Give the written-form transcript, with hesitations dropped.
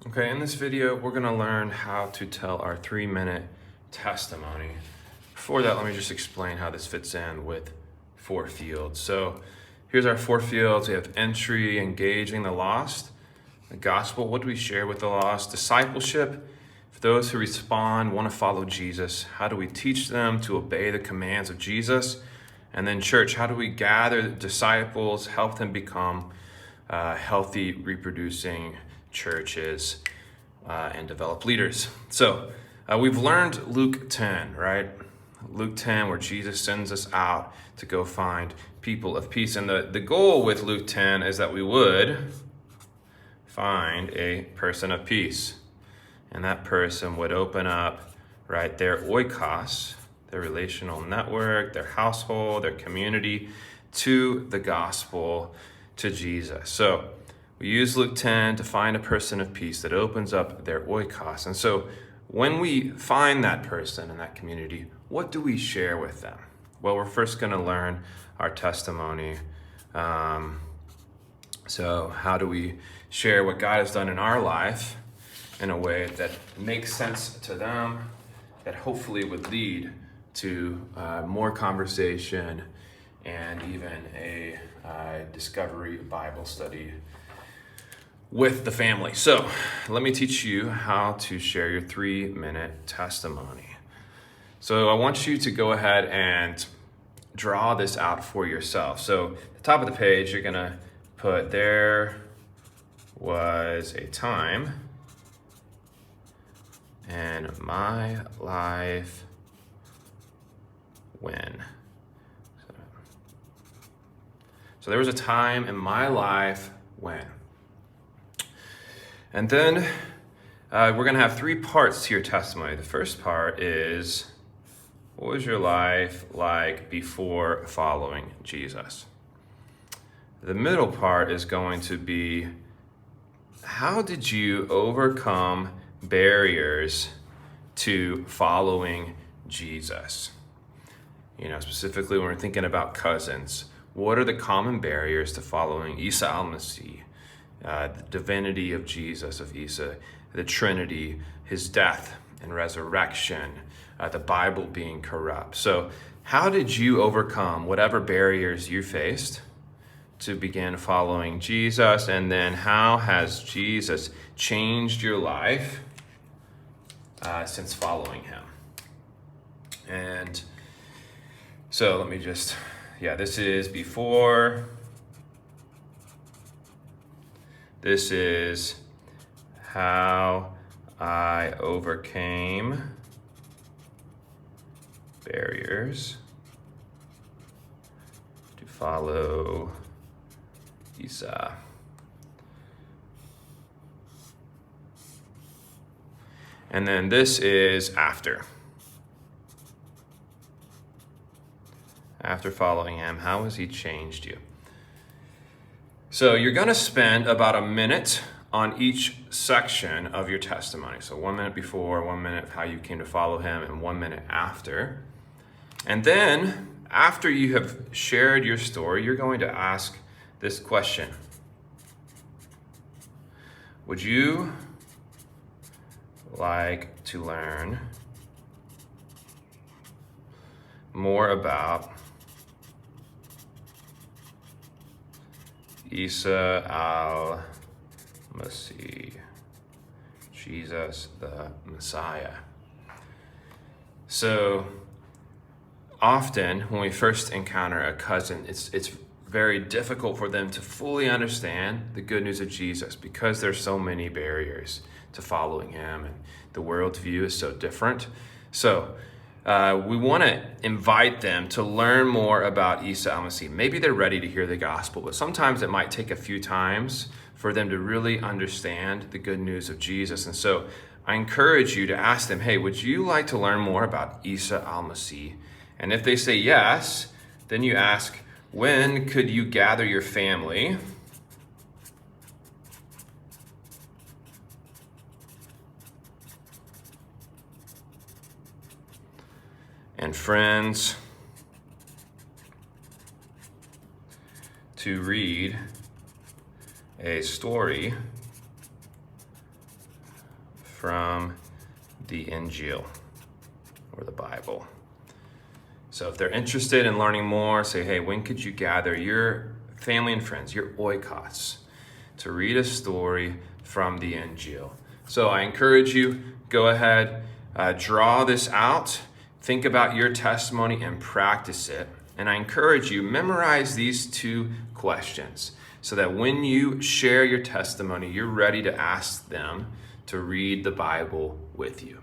Okay, in this video, we're gonna learn how to tell our 3-minute testimony. Before that, let me just explain how this fits in with 4 fields. So here's our 4 fields. We have entry, engaging the lost, the gospel, what do we share with the lost, discipleship, for those who respond, want to follow Jesus, how do we teach them to obey the commands of Jesus? And then church, how do we gather disciples, help them become healthy, reproducing churches and develop leaders. So we've learned Luke 10, right? Luke 10, where Jesus sends us out to go find people of peace. And the goal with Luke 10 is that we would find a person of peace. And that person would open up, right, their oikos, their relational network, their household, their community, to the gospel, to Jesus. So we use Luke 10 to find a person of peace that opens up their oikos. And so when we find that person in that community, what do we share with them? Well, we're first going to learn our testimony. So how do we share what God has done in our life in a way that makes sense to them, that hopefully would lead to more conversation and even a discovery Bible study with the family. So let me teach you how to share your 3-minute testimony. So I want you to go ahead and draw this out for yourself. So at the top of the page, you're gonna put, there was a time in my life when. So there was a time in my life when. And then we're going to have 3 parts to your testimony. The first part is, what was your life like before following Jesus? The middle part is going to be, how did you overcome barriers to following Jesus? You know, specifically when we're thinking about cousins, what are the common barriers to following Isa al-Masih, the divinity of Jesus, of Isa, the Trinity, his death and resurrection, the Bible being corrupt? So how did you overcome whatever barriers you faced to begin following Jesus? And then how has Jesus changed your life since following him? And so let me just, this is before. This is how I overcame barriers to follow Isa. And then this is after. After following him, how has he changed you? So you're going to spend about a minute on each section of your testimony. So 1 minute before, 1 minute how you came to follow him, and 1 minute after. And then after you have shared your story, you're going to ask this question. Would you like to learn more about Isa al-Masih, Jesus the Messiah? So often when we first encounter a cousin, it's very difficult for them to fully understand the good news of Jesus because there's so many barriers to following him and the worldview is so different. So we want to invite them to learn more about Isa al-Masih. Maybe they're ready to hear the gospel, but sometimes it might take a few times for them to really understand the good news of Jesus. And so I encourage you to ask them, hey, would you like to learn more about Isa al-Masih? And if they say yes, then you ask, when could you gather your family and friends to read a story from the Injil or the Bible. So if they're interested in learning more, say, hey, when could you gather your family and friends, your oikos, to read a story from the Injil? So I encourage you, go ahead, draw this out, think about your testimony and practice it. And I encourage you, memorize these 2 questions so that when you share your testimony, you're ready to ask them to read the Bible with you.